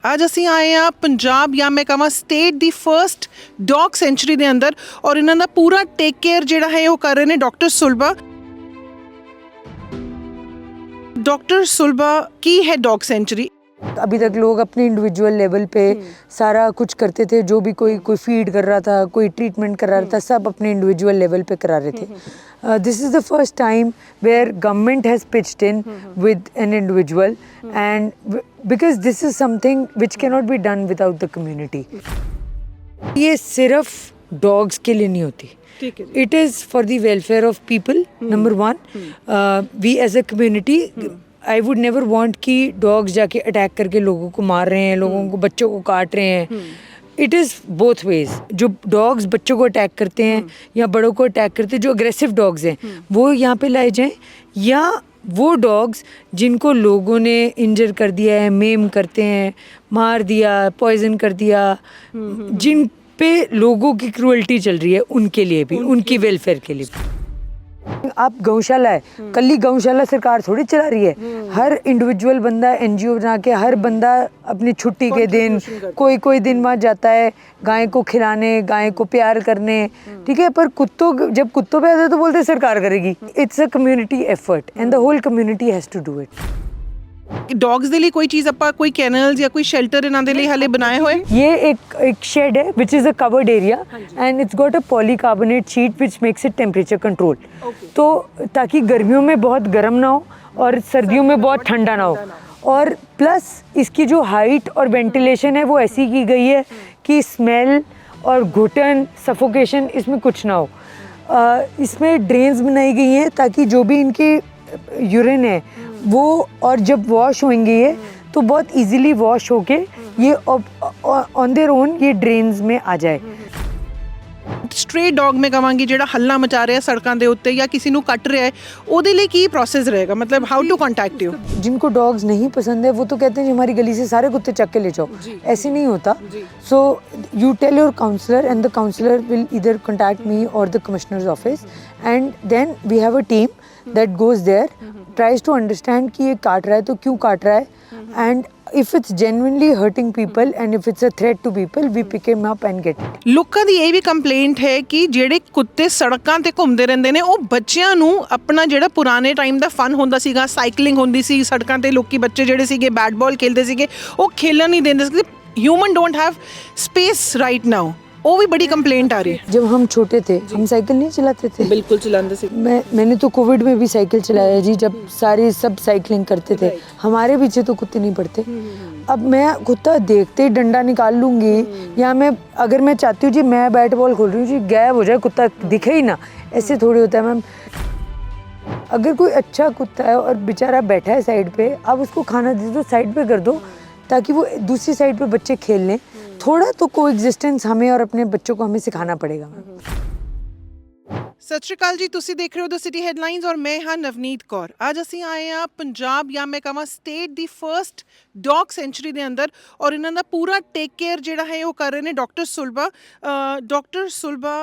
ਅੱਜ ਅਸੀਂ ਆਏ ਆ ਪੰਜਾਬ ਜਾਂ ਮੈਂ ਕਹਾਂ ਸਟੇਟ ਦੀ ਫਰਸਟ ਡੌਗ ਸੈਂਚੁਰੀ ਦੇ ਅੰਦਰ ਔਰ ਇਹਨਾਂ ਦਾ ਪੂਰਾ ਟੇਕ ਕੇਅਰ ਜਿਹੜਾ ਹੈ ਉਹ ਕਰ ਰਹੇ ਨੇ ਡਾਕਟਰ ਸੁਲਭਾ। डॉक्टर सुलभा की है डॉग सेंचुरी। अभी तक लोग अपने इंडिविजुअल लेवल पे सारा कुछ करते थे, जो भी कोई फीड कर रहा था, कोई ट्रीटमेंट कर रहा था, सब अपने इंडिविजुअल लेवल पे करा रहे थे। This is the first time where government has pitched in with an individual and because this is something which cannot be done without the community. ये सिर्फ डॉग्स के लिए नहीं होती, it is for the welfare of people. Number one, we as a community, I would never want कि dogs जाके attack करके लोगों को मार रहे हैं, लोगों को बच्चों को काट रहे हैं। It is both ways. जो डॉग्स बच्चों को अटैक करते हैं या बड़ों को अटैक करते हैं, जो अग्रेसिव डॉग्स हैं वो यहाँ पे लाए जाएं, या वो डॉग्स जिनको लोगों ने इंजर कर दिया है, मेम करते हैं, मार दिया, पॉइजन कर दिया, जिन पे लोगों की क्रूअल्टी चल रही है, उनके लिए भी, उनकी वेलफेयर के लिए भी। आप गौशाला है, कल ही गौशाला सरकार थोड़ी चला रही है। हर इंडिविजुअल बंदा एनजीओ बना के, हर बंदा अपनी छुट्टी के दिन कोई दिन वहाँ जाता है गाय को खिलाने, गाय को प्यार करने, ठीक है। पर जब कुत्तों पे आता है तो बोलते सरकार करेगी। It's a community effort and the whole community has to do it. Dogs ਦੇ ਲਈ ਕੋਈ ਚੀਜ਼ ਆਪਾਂ ਕੋਈ ਕੈਨਲਸ ਜਾਂ ਕੋਈ ਸ਼ੈਲਟਰ ਇਹਨਾਂ ਦੇ ਲਈ ਹਾਲੇ ਬਣਾਏ ਹੋਏ? ये एक शेड है which is a covered area and it's got a polycarbonate sheet which makes it temperature control. तो ताकि गर्मियों में बहुत गर्म ना हो और सर्दियों में बहुत ठंडा ना हो, और प्लस इसकी जो हाइट और वेंटिलेशन है वो ऐसी की गई है कि स्मेल और घुटन, सफोकेशन इसमें कुछ ना हो। इसमें ड्रेन्स बनाई गई हैं ताकि जो भी इनके यूरिन है वो, और जब वॉश होंगे ये तो बहुत इजीली वॉश होके ये ऑन देयर ओन ये ड्रेन्स में आ जाए। ਸਟ੍ਰੇ ਡੌਗ ਮੈਂ ਕਹਾਂਗੀ ਜਿਹੜਾ ਹੱਲਾ ਮਚਾ ਰਿਹਾ ਸੜਕਾਂ ਦੇ ਉੱਤੇ ਜਾਂ ਕਿਸੇ ਨੂੰ ਕੱਟ ਰਿਹਾ ਹੈ, ਉਹਦੇ ਲਈ ਕੀ ਪ੍ਰੋਸੈਸ रहेगा? मतलब हाउ टू कॉन्टैक्ट यू? जिनको डॉग्स नहीं पसंद है वो तो कहते हैं जी हमारी गली से सारे कुत्ते चक के ले जाओ, ऐसे नहीं होता। So you tell your counsellor and the counsellor will either contact me or the commissioner's office and then we have a team that goes there, tries to understand कि ये काट रहा है तो क्यों काट रहा है, and if it's genuinely hurting people and if it's a threat to people, we pick him up and get it. ਲੋਕਾਂ ਦੀ ਇਹ ਵੀ ਕੰਪਲੇਂਟ ਹੈ ਕਿ ਜਿਹੜੇ ਕੁੱਤੇ ਸੜਕਾਂ ਤੇ ਘੁੰਮਦੇ ਰਹਿੰਦੇ ਨੇ ਉਹ ਬੱਚਿਆਂ ਨੂੰ ਆਪਣਾ ਜਿਹੜਾ ਪੁਰਾਣੇ ਟਾਈਮ ਦਾ ਫਨ ਹੁੰਦਾ ਸੀਗਾ, ਸਾਈਕਲਿੰਗ ਹੁੰਦੀ ਸੀ ਸੜਕਾਂ ਤੇ, ਲੋਕੀ ਬੱਚੇ ਜਿਹੜੇ ਸੀਗੇ ਬੈਟ ਬਾਲ ਖੇਲਦੇ ਸੀਗੇ, ਉਹ ਖੇਲਣ ਨਹੀਂ ਦਿੰਦੇ ਸੀ। Human don't have space right now. वो भी बड़ी कंप्लेंट आ रही है। जब हम छोटे थे हम साइकिल नहीं चलाते थे? बिल्कुल चलाते थे। मैंने तो कोविड में भी साइकिल चलाया जी, जब सब साइकिलिंग करते थे। हमारे पीछे तो कुत्ते नहीं पड़ते। अब मैं कुत्ता देखते ही डंडा निकाल लूँगी, या मैं अगर मैं चाहती हूँ जी मैं बैट बॉल खोल रही हूँ जी, गायब हो जाए कुत्ता, दिखे ही ना, ऐसे थोड़ी होता है मैम। अगर कोई अच्छा कुत्ता है और बेचारा बैठा है साइड पे, आप उसको खाना दे दो, साइड पे कर दो ताकि वो दूसरी साइड पे बच्चे खेल लें। थोड़ा तो कोएग्जिस्टेंस हमें और अपने बच्चों को हमें सिखाना पड़ेगा। ਸਤਿ ਸ਼੍ਰੀ ਅਕਾਲ ਜੀ, ਤੁਸੀਂ ਦੇਖ ਰਹੇ ਹੋ ਦ ਸਿਟੀ ਹੈਡਲਾਈਨਸ ਔਰ ਮੈਂ ਹਾਂ ਨਵਨੀਤ ਕੌਰ। ਅੱਜ ਅਸੀਂ ਆਏ ਆ ਪੰਜਾਬ ਜਾਂ ਮੈਂ ਕਹਾਂ ਸਟੇਟ ਦੀ ਫਰਸਟ ਡੌਗ ਸੈਂਚੁਰੀ ਦੇ ਅੰਦਰ ਔਰ ਇਹਨਾਂ ਦਾ ਪੂਰਾ ਟੇਕ ਕੇਅਰ ਜਿਹੜਾ ਹੈ ਉਹ ਕਰ ਰਹੇ ਨੇ ਡਾਕਟਰ ਸੁਲਭਾ। ਡਾਕਟਰ ਸੁਲਭਾ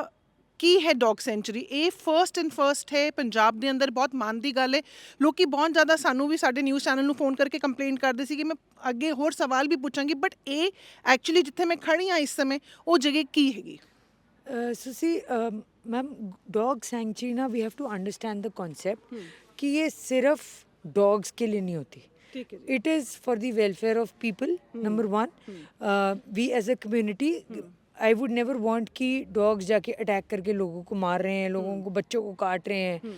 ਕੀ ਹੈ ਡੌਗ ਸੈਂਚੁਰੀ? ਇਹ ਫਰਸਟ ਹੈ ਪੰਜਾਬ ਦੇ ਅੰਦਰ। ਬਹੁਤ ਮਾਣ ਦੀ ਗੱਲ ਹੈ। ਲੋਕੀ ਬਹੁਤ ਜ਼ਿਆਦਾ ਸਾਨੂੰ ਵੀ ਸਾਡੇ ਨਿਊਜ਼ ਚੈਨਲ ਨੂੰ ਫੋਨ ਕਰਕੇ ਕੰਪਲੇਂਟ ਕਰਦੇ ਸੀ ਕਿ ਮੈਂ ਅੱਗੇ ਹੋਰ ਸਵਾਲ ਵੀ ਪੁੱਛਾਂਗੀ, ਬਟ ਇਹ ਐਕਚੁਅਲੀ ਜਿੱਥੇ ਮੈਂ ਖੜੀ ਹਾਂ ਇਸ ਸਮੇਂ ਉਹ ਜਗ੍ਹਾ ਕੀ ਹੈਗੀ? सुसी मैम, डॉग सेंचुरी ना, we have to understand the concept कि ये सिर्फ डॉग्स के लिए नहीं होती। It is for the welfare of people. Number one, we as a community, I would never want कि डॉग्स जाके अटैक करके लोगों को मार रहे हैं, लोगों को बच्चों को काट रहे हैं।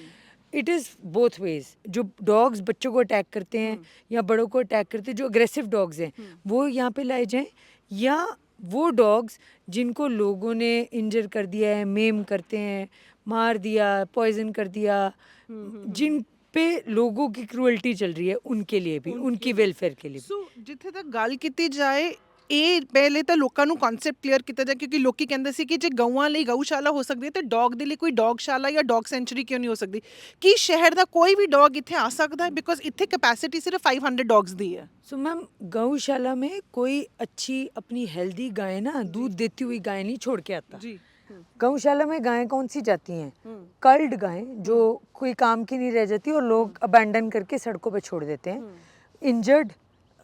It is both ways. जो डॉग्स बच्चों को अटैक करते हैं या बड़ों को अटैक करते हैं, जो अग्रेसिव डॉग्स हैं वो यहाँ पे लाए जाएं, या वो डॉग्स जिनको लोगों ने इंजर कर दिया है, मेम करते हैं, मार दिया, पॉइजन कर दिया, जिन पे लोगों की क्रूअल्टी चल रही है, उनके लिए भी, उनकी वेलफेयर के लिए भी। ਸੋ ਜਿੱਥੇ ਤੱਕ ਗੱਲ ਕੀਤੀ ਜਾਏ, ਇਹ ਪਹਿਲੇ ਤਾਂ ਲੋਕਾਂ ਨੂੰ ਕਨਸੈਪਟ ਕਲੀਅਰ ਕੀਤਾ ਜਾਏ, ਕਿਉਂਕਿ ਲੋਕੀ ਕਹਿੰਦੇ ਸੀ ਕਿ ਜੇ ਗਊਆਂ ਲਈ ਗਊਸ਼ਾਲਾ ਹੋ ਸਕਦੀ ਹੈ ਤੇ ਡੌਗ ਦੇ ਲਈ ਕੋਈ ਡੌਗਸ਼ਾਲਾ ਜਾਂ ਡੌਗ ਸੈਂਚੁਰੀ ਕਿਉਂ ਨਹੀਂ ਹੋ ਸਕਦੀ? ਕਿ ਸ਼ਹਿਰ ਦਾ ਕੋਈ ਵੀ ਡੌਗ ਇੱਥੇ ਆ ਸਕਦਾ ਹੈ? ਬਿਕॉज ਇੱਥੇ ਕੈਪੈਸਿਟੀ ਸਿਰਫ 500 डॉग्स दी है। सो मैम, गौशाला में कोई अच्छी अपनी हेल्दी गाय ना, दूध देती हुई गाय नहीं छोड़ के आता जी। गौशाला में गायें कौन सी जाती हैं? कर्ल्ड गायें, जो कोई काम की नहीं रह जाती और लोग अबैंडन करके सड़कों पे छोड़ देते हैं। Injured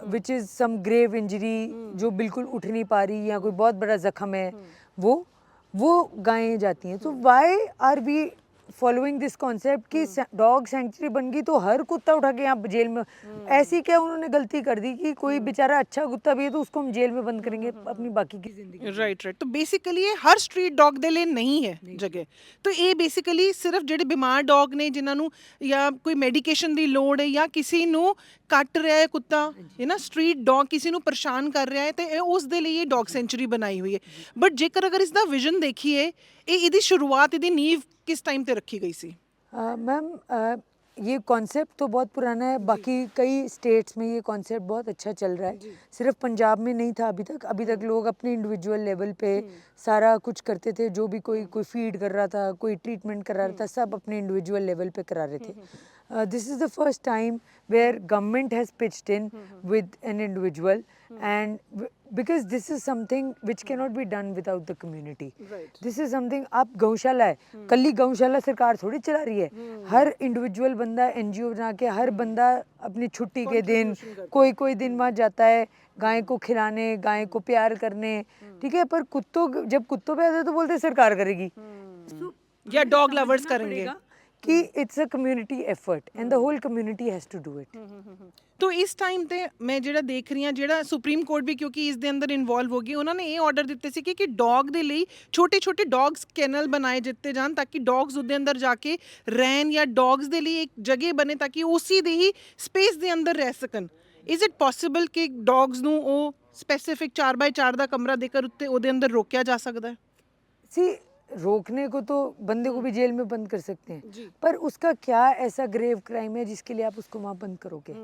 which is some grave injury, जो बिल्कुल उठ नहीं पा रही या कोई बहुत बड़ा जख्म है, वो गायें जाती हैं. तो why are we following this concept कि डॉग सेंचुरी बन गई तो हर कुत्ता उठा के यहाँ जेल में, ऐसी क्या उन्होंने गलती कर दी कि कोई बेचारा अच्छा कुत्ता भी है तो उसको हम जेल में बंद करेंगे अपनी बाकी की जिंदगी. Right right. तो ਬੇਸਿਕਲੀ ਇਹ ਹਰ ਸਟਰੀਟ ਡੌਗ ਦੇ ਲਈ ਨਹੀਂ ਹੈ ਜਗ੍ਹਾ। ਤਾਂ ਇਹ ਬੇਸਿਕਲੀ ਸਿਰਫ ਜਿਹੜੇ ਬਿਮਾਰ ਡੌਗ ਨੇ ਜਿਨ੍ਹਾਂ ਨੂੰ ਜਾਂ ਕੋਈ ਮੈਡੀਕੇਸ਼ਨ ਦੀ ਲੋੜ ਹੈ ਜਾਂ ਕਿਸੇ ਨੂੰ ਕੱਟ ਰਿਹਾ ਹੈ ਕੁੱਤਾ, ਹੈ ਨਾ, ਸਟਰੀਟ ਡੌਗ ਕਿਸੇ ਨੂੰ ਪਰੇਸ਼ਾਨ ਕਰ ਰਿਹਾ ਹੈ, ਤੇ ਇਹ ਉਸ ਦੇ ਲਈ ਇਹ ਡੌਗ ਸੈਂਚੁਰੀ ਬਣਾਈ ਹੋਈ ਹੈ। ਬਟ ਜੇਕਰ ਅਗਰ ਇਸ ਦਾ ਵਿਜ਼ਨ ਦੇਖੀਏ, ਇਹਦੀ ਸ਼ੁਰੂਆਤ, ਇਹਦੀ ਨੀਂਹ किस टाइम पे रखी गई सी? मैम ये कॉन्सेप्ट तो बहुत पुराना है, बाकी कई स्टेट्स में ये कॉन्सेप्ट बहुत अच्छा चल रहा है, सिर्फ पंजाब में नहीं था अभी तक लोग अपने इंडिविजुअल लेवल पे सारा कुछ करते थे, जो भी कोई फीड कर रहा था, कोई ट्रीटमेंट करा रहा था, सब अपने इंडिविजुअल लेवल पे करा रहे थे. This is the first time where government has pitched in with an individual, and because this is something which cannot be done without the community. This is something, आप गौशाला है, कल्ली गौशाला सरकार थोड़ी चला रही है, हर इंडिविजुअल बंदा एनजीओ बना के, हर बंदा अपनी छुट्टी के दिन कोई दिन वहाँ जाता है गाय को खिलाने, गाय को प्यार करने, ठीक है, पर जब कुत्तों पे आते हैं तो बोलते हैं सरकार करेगी, या डॉग लवर्स करेंगे, कि it's a community effort and the whole community has to do it. तो इस टाइम ਤੇ ਮੈਂ ਜਿਹੜਾ ਦੇਖ ਰਹੀ ਹਾਂ, ਜਿਹੜਾ ਸੁਪਰੀਮ ਕੋਰਟ ਵੀ ਕਿਉਂਕਿ ਇਸ ਦੇ ਅੰਦਰ ਇਨਵੋਲਵ ਹੋ ਗਈ, ਉਹਨਾਂ ਨੇ ਇਹ ਆਰਡਰ ਦਿੱਤੇ ਸੀ ਕਿ ਡੌਗ ਦੇ ਲਈ ਛੋਟੇ ਛੋਟੇ ਡੌਗਸ ਕੈਨਲ ਬਣਾਏ ਦਿੱਤੇ ਜਾਣ, ਤਾਂ ਕਿ ਡੌਗਸ ਉਹਦੇ ਅੰਦਰ ਜਾ ਕੇ ਰਹਿਣ, ਜਾਂ ਡੌਗਸ ਦੇ ਲਈ ਇੱਕ ਜਗ੍ਹਾ ਬਣੇ ਤਾਂ ਕਿ ਉਸੇ ਦੇ ਹੀ ਸਪੇਸ ਦੇ ਅੰਦਰ ਰਹਿ ਸਕਣ. ਇਜ਼ ਇਟ ਪੋਸੀਬਲ ਕਿ ਡੌਗਸ ਨੂੰ ਉਹ ਸਪੈਸੀਫਿਕ 4x4 ਦਾ ਕਮਰਾ ਦੇकर ਉੱਤੇ ਉਹਦੇ ਅੰਦਰ ਰੋਕਿਆ ਜਾ ਸਕਦਾ ਹੈ? सी रोकने को तो बंदे को भी जेल में बंद कर सकते हैं, पर उसका क्या ऐसा ग्रेव क्राइम है जिसके लिए आप उसको वहाँ बंद करोगे?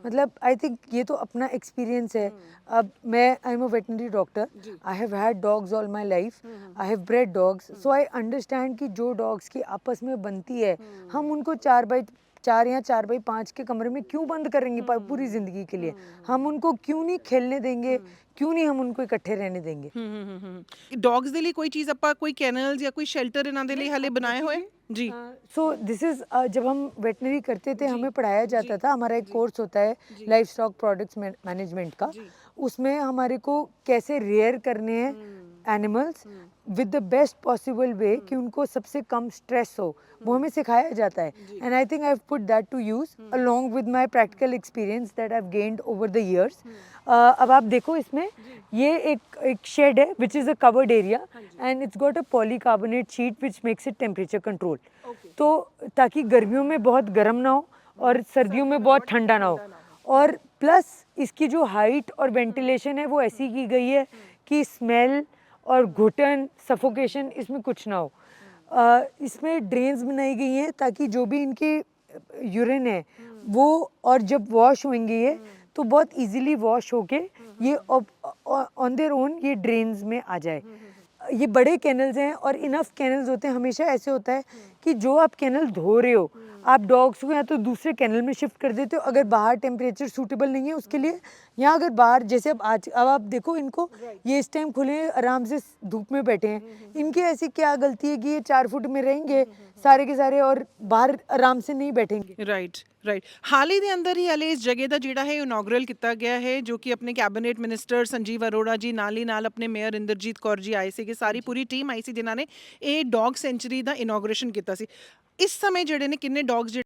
मतलब आई थिंक ये तो अपना एक्सपीरियंस है. अब मैं I am a veterinary doctor, I have had dogs all my life, I have bread dogs, so I understand कि जो डॉग्स की आपस में बनती है, हम उनको 4x4 या 4x5 के कमरे में क्यों बंद करेंगे पूरी ज़िंदगी के लिए? हम उनको क्यों नहीं खेलने देंगे, क्यों नहीं हम उनको इकट्ठे रहने देंगे? ਡੌਗਸ ਦੇ ਲਈ ਕੋਈ ਚੀਜ਼ ਆਪਾਂ, ਕੋਈ ਕੈਨਲਸ ਜਾਂ ਕੋਈ ਸ਼ੈਲਟਰ ਇਹਨਾਂ ਦੇ ਲਈ ਹਲੇ ਬਣਾਏ ਹੋਏ? जी. सो दिस इज़ जब हम वेटनरी करते थे हमें पढ़ाया जाता था, हमारा एक कोर्स होता है लाइफ स्टॉक प्रोडक्ट्स मैनेजमेंट का, उसमें हमारे को कैसे रेयर करने हैं animals with the best possible way कि उनको सबसे कम स्ट्रेस हो, वो हमें सिखाया जाता है. And I think I have put that to use along with my practical experience that I have gained over the years. अब आप देखो इसमें ये एक शेड है which is a covered area and it's got a polycarbonate sheet which makes it temperature control, तो ताकि गर्मियों में बहुत गर्म ना हो और सर्दियों में बहुत ठंडा ना हो. और प्लस इसकी जो हाइट और वेंटिलेशन है वो ऐसी की गई है कि स्मेल और घुटन, सफोकेशन इसमें कुछ ना हो. इसमें ड्रेन्स बनाई गई हैं ताकि जो भी इनके यूरिन है वो, और जब वॉश होंगे ये तो बहुत इजीली वॉश होके ये ऑन देयर ओन ये ड्रेन्स में आ जाए. ये बड़े कैनल्स हैं और इनफ कैनल्स होते हैं. हमेशा ऐसे होता है कि जो आप कैनल धो रहे हो, आप डॉग्स को या तो दूसरे कैनल में शिफ्ट कर देते हो अगर बाहर टेम्परेचर सूटेबल नहीं है उसके लिए, या अगर बाहर जैसे अब आप देखो इनको, ये इस टाइम खुले आराम से धूप में बैठे हैं, इनकी ऐसी क्या गलती है कि ये 4 फुट में रहेंगे सारे के सारे और बाहर आराम से नहीं बैठेंगे? Right right. ਹਾਲ ਹੀ ਦੇ ਅੰਦਰ ਹੀ ਹਲੇ ਇਸ ਜਗ੍ਹਾ ਦਾ ਜਿਹੜਾ ਹੈ ਇਨੋਗਰਲ ਕੀਤਾ ਗਿਆ ਹੈ, ਜੋ ਕਿ ਆਪਣੇ ਕੈਬਨਿਟ ਮਿਨਿਸਟਰ ਸੰਜੀਵ ਅਰੋੜਾ ਜੀ ਨਾਲ ਹੀ ਨਾਲ ਆਪਣੇ ਮੇਅਰ ਇੰਦਰਜੀਤ ਕੌਰ ਜੀ ਆਏ ਸੀਗੇ, ਸਾਰੀ ਪੂਰੀ ਟੀਮ ਆਈ ਸੀ ਜਿਨ੍ਹਾਂ ਨੇ ਇਹ ਡੌਗ ਸੈਂਚੁਰੀ ਦਾ ਇਨੋਗ੍ਰੇਸ਼ਨ ਕੀਤਾ ਸੀ। ਇਸ ਸਮੇਂ ਜਿਹੜੇ ਨੇ ਕਿੰਨੇ डॉग्स ਜਿਹੜੇ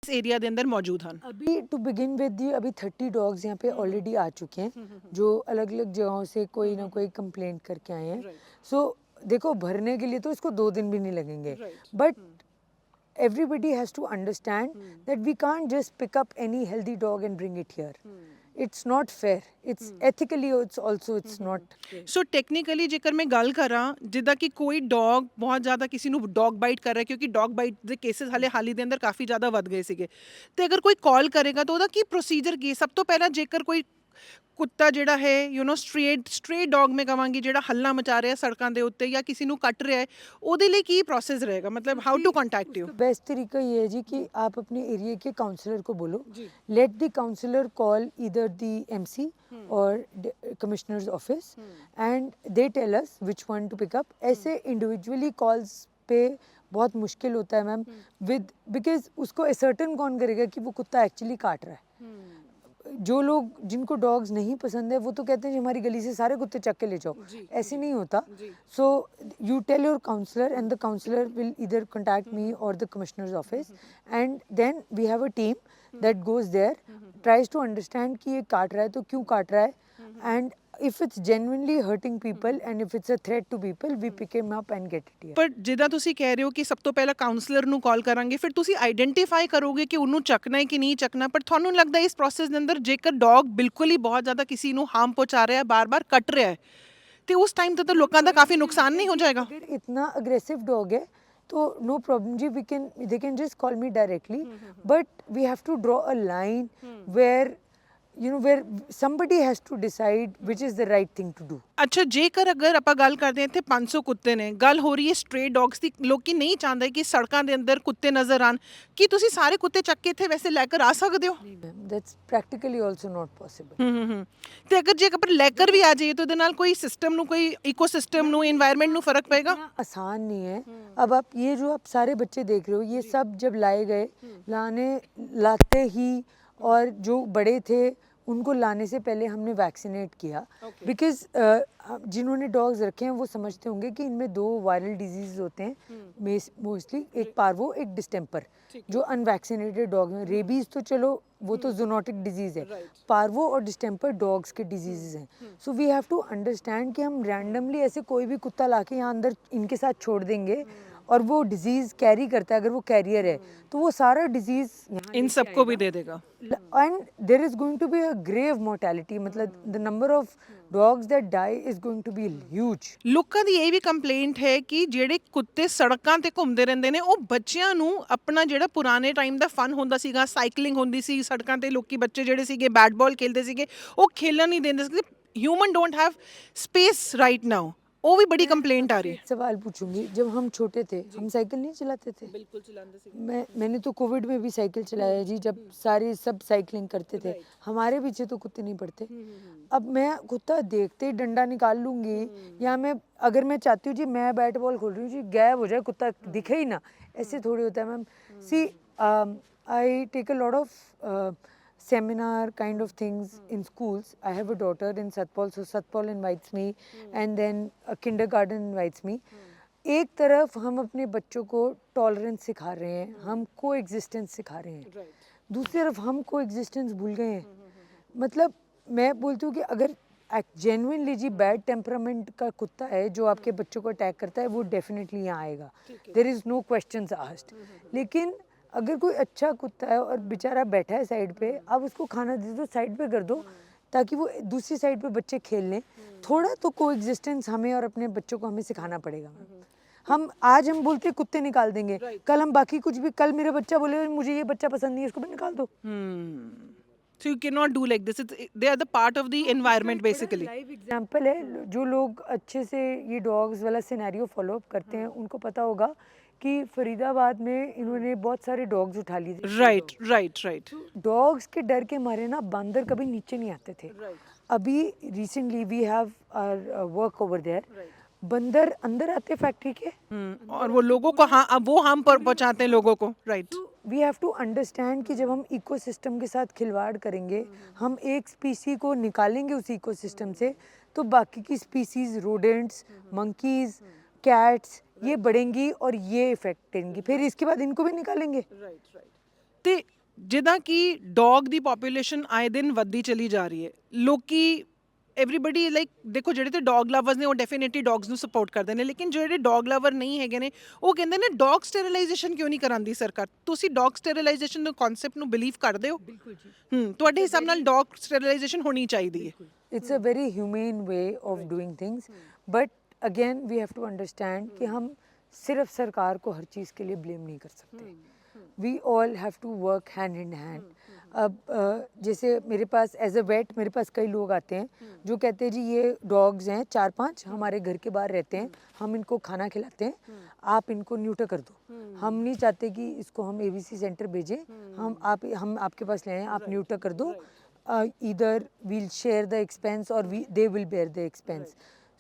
इस एरिया ਦੇ ਅੰਦਰ मौजूद ਹਨ? अभी टू बिगिन विद अभी 30 डॉग्स यहाँ पे ऑलरेडी आ चुके हैं जो अलग अलग जगहों से कोई ना कोई कंप्लेंट करके आए हैं. सो देखो भरने के लिए तो इसको 2 दिन भी नहीं लगेंगे, but everybody has to understand that we can't just pick up any healthy dog and bring it here. It's not fair. It's ethically it's not. So technically ਜੇਕਰ ਮੈਂ ਗੱਲ ਕਰਾਂ, ਜਿੱਦਾਂ ਕਿ ਕੋਈ ਡੌਗ ਬਹੁਤ ਜ਼ਿਆਦਾ ਕਿਸੇ ਨੂੰ ਡੌਗ ਬਾਈਟ ਕਰ ਰਿਹਾ, ਕਿਉਂਕਿ ਡੌਗ ਬਾਈਟ ਦੇ ਕੇਸਿਸ ਹਾਲ ਹੀ ਦੇ ਅੰਦਰ ਕਾਫੀ ਜ਼ਿਆਦਾ ਵੱਧ ਗਏ ਸੀਗੇ, ਤੇ ਅਗਰ ਕੋਈ ਕਾਲ ਕਰੇਗਾ ਤਾਂ ਉਹਦਾ ਕੀ ਪ੍ਰੋਸੀਜਰ ਕੀ? ਸਭ ਤੋਂ ਪਹਿਲਾਂ ਜੇਕਰ ਕੋਈ ਕੁੱਤਾ ਜਿਹੜਾ ਹੈ ਸਟ੍ਰੇ ਡੌਗ ਮੈਂ ਕਹਾਂਗੀ, ਜਿਹੜਾ ਹੱਲਾ ਮਚਾ ਰਿਹਾ ਸੜਕਾਂ ਦੇ ਉੱਤੇ ਜਾਂ ਕਿਸੇ ਨੂੰ ਕੱਟ ਰਿਹਾ ਹੈ, ਉਹਦੇ ਲਈ ਕੀ ਪ੍ਰੋਸੈਸ ਰਹੇਗਾ? मतलब how to contact you? Best तरीका ये है जी कि आप अपने एरिया के काउंसलर को बोलो, let the counsellor call either the MC or commissioner's office and they tell us which one to pick up. ऐसे इंडिविजुअली कॉल्स पे बहुत मुश्किल होता है मैम, बिकॉज उसको असर्टन कौन करेगा कि वो कुत्ता एक्चुअली काट रहा है? जो लोग जिनको डॉग्स नहीं पसंद है वो तो कहते हैं जी हमारी गली से सारे कुत्ते चक के ले जाओ, ऐसे नहीं होता. So you tell your counsellor and the counsellor will either contact me or the commissioner's office, and then we have a team that goes there, tries to understand कि ये काट रहा है तो क्यों काट रहा है, and if it's genuinely hurting people and if it's a threat to people, we pick him up and get it here. ਪਰ ਜਿੱਦਾਂ ਤੁਸੀਂ ਕਹਿ ਰਹੇ ਹੋ ਕਿ ਸਭ ਤੋਂ ਪਹਿਲਾਂ ਕਾਉਂਸਲਰ ਨੂੰ ਕਾਲ ਕਰਾਂਗੇ, ਫਿਰ ਤੁਸੀਂ ਆਈਡੈਂਟੀਫਾਈ ਕਰੋਗੇ ਕਿ ਉਹਨੂੰ ਚੱਕਣਾ ਹੈ ਕਿ ਨਹੀਂ ਚੱਕਣਾ. ਪਰ ਤੁਹਾਨੂੰ ਲੱਗਦਾ ਇਸ ਪ੍ਰੋਸੈਸ ਦੇ ਅੰਦਰ ਜੇਕਰ ਡੌਗ ਬਿਲਕੁਲ ਹੀ ਬਹੁਤ ਜ਼ਿਆਦਾ ਕਿਸੇ ਨੂੰ ਹਾਰਮ ਪਹੁੰਚਾ ਰਿਹਾ ਹੈ, ਬਾਰ-ਬਾਰ ਕੱਟ ਰਿਹਾ ਹੈ, ਤੇ ਉਸ ਟਾਈਮ ਤੇ ਤਾਂ ਲੋਕਾਂ ਦਾ ਕਾਫੀ ਨੁਕਸਾਨ ਨਹੀਂ ਹੋ ਜਾਏਗਾ? अगर इतना aggressive dog है तो no problem ji, they can just call me directly, but we have to draw a line where where somebody has to decide which is the right thing to do. ਅੱਛਾ, ਜੇਕਰ ਅਗਰ ਆਪਾਂ ਗੱਲ ਕਰਦੇ ਹਾਂ ਇੱਥੇ 500 ਕੁੱਤੇ ਨੇ, ਗੱਲ ਹੋ ਰਹੀ ਹੈ ਸਟ੍ਰੇ ਡੌਗਸ ਦੀ, ਲੋਕੀ ਨਹੀਂ ਚਾਹੁੰਦੇ ਕਿ ਸੜਕਾਂ ਦੇ ਅੰਦਰ ਕੁੱਤੇ ਨਜ਼ਰ ਆਣ, ਕੀ ਤੁਸੀਂ ਸਾਰੇ ਕੁੱਤੇ ਚੱਕ ਕੇ ਇੱਥੇ ਵੈਸੇ ਲੈ ਕਰ ਆ ਸਕਦੇ ਹੋ? That's practically also not possible. ਤੇ ਅਗਰ ਜੇਕਰ ਲੈ ਕਰ ਵੀ ਆ ਜਾਈਏ ਤਾਂ ਉਹਦੇ ਨਾਲ ਕੋਈ ਸਿਸਟਮ ਨੂੰ, ਕੋਈ ਇਕੋਸਿਸਟਮ ਨੂੰ, এনवायरमेंट ਨੂੰ ਫਰਕ ਪਏਗਾ? आसान नहीं है. अब आप ये जो आप सारे बच्चे देख रहे हो, ये सब जब लाए गए, लाते ही और जो बड़े थे उनको लाने से पहले हमने वैक्सीनेट किया, बिकॉज जिन्होंने डॉग्स रखे हैं वो समझते होंगे कि इनमें 2 वायरल डिजीज होते हैं मोस्टली, एक पार्वो, एक डिस्टेम्पर. जो अनवैक्सीनेटेड डॉग हैं, रेबीज तो चलो वो तो जूनोटिक डिजीज है, पार्वो और डिस्टेम्पर डॉग्स के डिजीजेज हैं. So we have to understand कि हम रैंडमली ऐसे कोई भी कुत्ता लाके यहाँ अंदर इनके साथ छोड़ देंगे और वो डिजीज कैरी करता है, अगर वो कैरियर है तो वो सारा डिजीज इन सबको भी दे देगा. and there is going to be a grave mortality. मतलब the number of dogs that die is going to be huge. ਲੋਕਾਂ ਦੀ ਇਹ ਵੀ ਕੰਪਲੇਂਟ ਹੈ ਕਿ ਜਿਹੜੇ ਕੁੱਤੇ ਸੜਕਾਂ ਤੇ ਘੁੰਮਦੇ ਰਹਿੰਦੇ ਨੇ, ਉਹ ਬੱਚਿਆਂ ਨੂੰ ਆਪਣਾ ਜਿਹੜਾ ਪੁਰਾਣੇ ਟਾਈਮ ਦਾ ਫਨ ਹੁੰਦਾ ਸੀਗਾ, ਸਾਈਕਲਿੰਗ ਹੁੰਦੀ ਸੀ ਸੜਕਾਂ ਤੇ, ਲੋਕੀ ਬੱਚੇ ਜਿਹੜੇ ਸੀਗੇ ਬੈਟ ਬਾਲ ਖੇਲਦੇ ਸੀਗੇ, ਉਹ ਖੇਲਣ ਨਹੀਂ ਦਿੰਦੇ ਸੀ. Human don't have space right now. वो भी बड़ी कंप्लेंट आ रही है. सवाल पूछूंगी, जब हम छोटे थे हम साइकिल नहीं चलाते थे? बिल्कुल चलाते थे. मैंने तो कोविड में भी साइकिल चलाया जी, जब सब साइकिलिंग करते थे. हमारे पीछे तो कुत्ते नहीं पड़ते. अब मैं कुत्ता देखते ही डंडा निकाल लूंगी, या मैं अगर मैं चाहती हूँ जी मैं बैट बॉल खोल रही हूँ जी, गायब हो जाए कुत्ता, दिखे ही ना, ऐसे थोड़ी होता है ma'am. See I take a lot of seminar kind of things in schools. I have a daughter in Satpal, so Satpal invites me, and then a kindergarten invites me. एक तरफ हम अपने बच्चों को टॉलरेंस सिखा रहे हैं, हम को एग्जिस्टेंस सिखा रहे हैं, दूसरी तरफ हम को एग्जिस्टेंस भूल गए हैं. मतलब मैं बोलती हूँ कि अगर जेन्युइनली जी बैड टेम्परामेंट का कुत्ता है जो आपके बच्चों को अटैक करता है, वो डेफिनेटली यहाँ आएगा, there is no questions asked. लेकिन अगर कोई अच्छा कुत्ता है और बेचारा बैठा है साइड पे, आप उसको खाना दे दो, साइड पे कर दो, ताकि वो दूसरी साइड पे बच्चे खेल लें. थोड़ा तो कोएग्जिस्टेंस हमें और अपने बच्चों को हमें सिखाना पड़ेगा. आज हम बोलते कुत्ते निकाल देंगे, कल हम बाकी कुछ भी, कल मेरा बच्चा बोले मुझे ये बच्चा पसंद नहीं है, इसको भी निकाल दो. So you cannot do like this. They are the part of the environment basically. Live example है. जो लोग अच्छे से ये डॉग्स वाला सिनेरियो फॉलो अप करते हैं उनको पता होगा कि फरीदाबाद में इन्होंने बहुत सारे डॉग्स उठा लिए थे. राइट. डॉग्स के डर के मारे ना बंदर कभी नीचे नहीं आते थे. अभी recently we have work over there, बंदर अंदर आते फैक्ट्री के, और वो लोगों को वो हार्म पर पहुंचाते हैं लोगों को. Right. We have to understand कि जब हम इकोसिस्टम के साथ खिलवाड़ करेंगे, हम एक स्पीसी को निकालेंगे उस इकोसिस्टम से, तो बाकी की स्पीसीज, रोडेंट्स, मंकीज, कैट्स, ये बढ़ेंगी और ये इफेक्ट देंगी, फिर इसके बाद इनको भी निकालेंगे. ਤੇ ਜਿੱਦਾਂ ਕਿ ਡੌਗ ਦੀ ਪੋਪੂਲੇਸ਼ਨ ਆਏ ਦਿਨ ਵੱਧਦੀ ਚਲੀ ਜਾ ਰਹੀ ਹੈ, ਲੋਕੀ एवरीबडी लाइक देखो ਜਿਹੜੇ ਤੇ ਡੌਗ ਲਵਰਸ ਨੇ ਉਹ ਡੈਫੀਨਿਟਲੀ ਡੌਗਸ ਨੂੰ ਸਪੋਰਟ ਕਰਦੇ ਨੇ, ਲੇਕਿਨ ਜਿਹੜੇ ਡੌਗ ਲਵਰ ਨਹੀਂ ਹੈਗੇ ਨੇ ਉਹ ਕਹਿੰਦੇ ਨੇ ਡੌਗ ਸਟੇਰਿਲਾਈਜੇਸ਼ਨ ਕਿਉਂ ਨਹੀਂ ਕਰਾਂਦੀ ਸਰਕਾਰ. ਤੁਸੀਂ ਡੌਗ ਸਟੇਰਿਲਾਈਜੇਸ਼ਨ ਦੇ ਕਨਸੈਪਟ ਨੂੰ ਬਿਲੀਵ ਕਰਦੇ ਹੋ? ਬਿਲਕੁਲ ਜੀ. ਤੁਹਾਡੇ ਹਿਸਾਬ ਨਾਲ ਡੌਗ ਸਟੇਰਿਲਾਈਜੇਸ਼ਨ ਹੋਣੀ ਚਾਹੀਦੀ ਹੈ? It's a very humane way of doing things, but again we have to understand कि हम सिर्फ सरकार को हर चीज़ के लिए ब्लेम नहीं कर सकते. We all have to work hand in hand. अब जैसे मेरे पास एज अ वेट मेरे पास कई लोग आते हैं जो कहते हैं जी ये डॉग्स हैं 4-5 हमारे घर के बाहर रहते हैं, हम इनको खाना खिलाते हैं, आप इनको न्यूटर कर दो. हम नहीं चाहते कि इसको हम ABC सेंटर भेजें, हम आपके पास ले आएं, आप न्यूटर कर दो. Either we'll share the expense or they will bear the expense.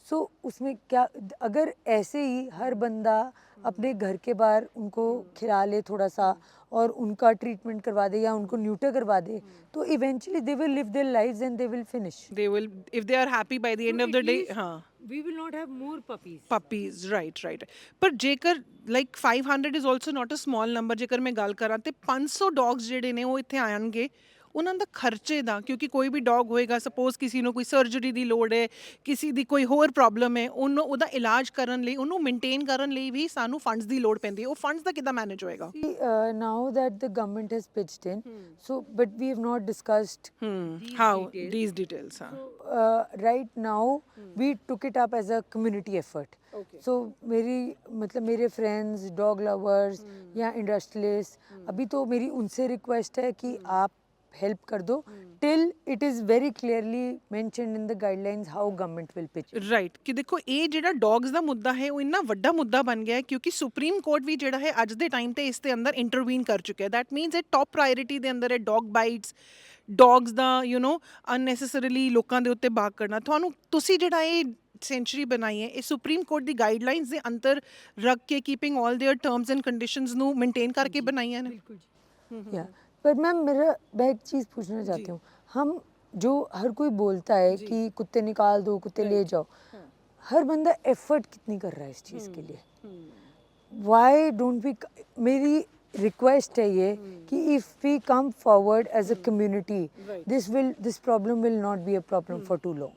सो उसमें क्या, अगर ऐसे ही हर बंदा अपने घर के बाहर उनको खिला ले थोड़ा सा और उनका ट्रीटमेंट करवा दे या उनको न्यूटर करवा दे, तो eventually they will live their lives and they will finish. They will, if they are happy by the end of the day. हाँ, We will not have more puppies. Puppies, right right. ਪਰ ਜੇਕਰ like 500 is also not a small number, ਜੇਕਰ ਮੈਂ ਗੱਲ ਕਰਾਂ ਤੇ 500 dogs ਜਿਹੜੇ ਨੇ ਉਹ ਇੱਥੇ ਆਣਗੇ, ਉਹਨਾਂ ਦਾ ਖਰਚੇ ਦਾ, ਕਿਉਂਕਿ ਕੋਈ ਵੀ ਡੌਗ ਹੋਏਗਾ, ਸਪੋਜ਼ ਕਿਸੇ ਨੂੰ ਕੋਈ ਸਰਜਰੀ ਦੀ ਲੋੜ ਹੈ, ਕਿਸੇ ਦੀ ਕੋਈ ਹੋਰ ਪ੍ਰੋਬਲਮ ਹੈ, ਉਹਨੂੰ ਉਹਦਾ ਇਲਾਜ ਕਰਨ ਲਈ, ਉਹਨੂੰ ਮੇਨਟੇਨ ਕਰਨ ਲਈ ਵੀ ਸਾਨੂੰ ਫੰਡਸ ਦੀ ਲੋੜ ਪੈਂਦੀ ਹੈ. ਉਹ ਫੰਡਸ ਦਾ ਕਿੱਦਾਂ ਮੈਨੇਜ ਹੋਏਗਾ? See, now that the government has pitched in, so but we have not discussed. How these details? ਹਾਂ, Right now, we took it up as a community effort. Okay. So मेरे friends, dog lovers या industrialist, अभी तो मेरी उनसे request है कि आप हेल्प कर दो till it is very clearly mentioned in the guidelines how government will pitch in. Right. ਕਿ ਦੇਖੋ ਇਹ ਜਿਹੜਾ ਡੌਗਸ ਦਾ ਮੁੱਦਾ ਹੈ ਉਹ ਇੰਨਾ ਵੱਡਾ ਮੁੱਦਾ ਬਣ ਗਿਆ ਹੈ ਕਿਉਂਕਿ ਸੁਪਰੀਮ ਕੋਰਟ ਵੀ ਜਿਹੜਾ ਹੈ ਅੱਜ ਦੇ ਟਾਈਮ ਤੇ ਇਸ ਦੇ ਅੰਦਰ ਇੰਟਰਵੀਨ ਕਰ ਚੁੱਕਿਆ ਹੈ. ਦੈਟ ਮੀਨਸ ਇਹ ਟੌਪ ਪ੍ਰਾਇੋਰਿਟੀ ਦੇ ਅੰਦਰ ਹੈ ਡੌਗ ਬਾਈਟਸ, ਡੌਗਸ ਦਾ ਅਨਨੈਸੈਸਰੀਲੀ ਲੋਕਾਂ ਦੇ ਉੱਤੇ ਬਾਗ ਕਰਨਾ. ਤੁਸੀਂ ਜਿਹੜਾ ਇਹ ਸੈਂਚੁਰੀ ਬਣਾਈ ਹੈ, ਇਹ ਸੁਪਰੀਮ ਕੋਰਟ ਦੀ ਗਾਈਡਲਾਈਨਸ ਦੇ ਅੰਦਰ ਰੱਖ ਕੇ keeping all their terms and conditions ਨੂੰ ਮੇਨਟੇਨ ਕਰਕੇ ਬਣਾਈਆਂ ਨੇ? या पर मैम मैं एक चीज़ पूछना चाहती हूँ, हम जो हर कोई बोलता है कि कुत्ते निकाल दो, कुत्ते ले जाओ, हर बंदा एफर्ट कितनी कर रहा है इस चीज़ के लिए? वाई डोंट वी, मेरी रिक्वेस्ट है ये कि if we come forward as a community, this problem will not be a problem for too long.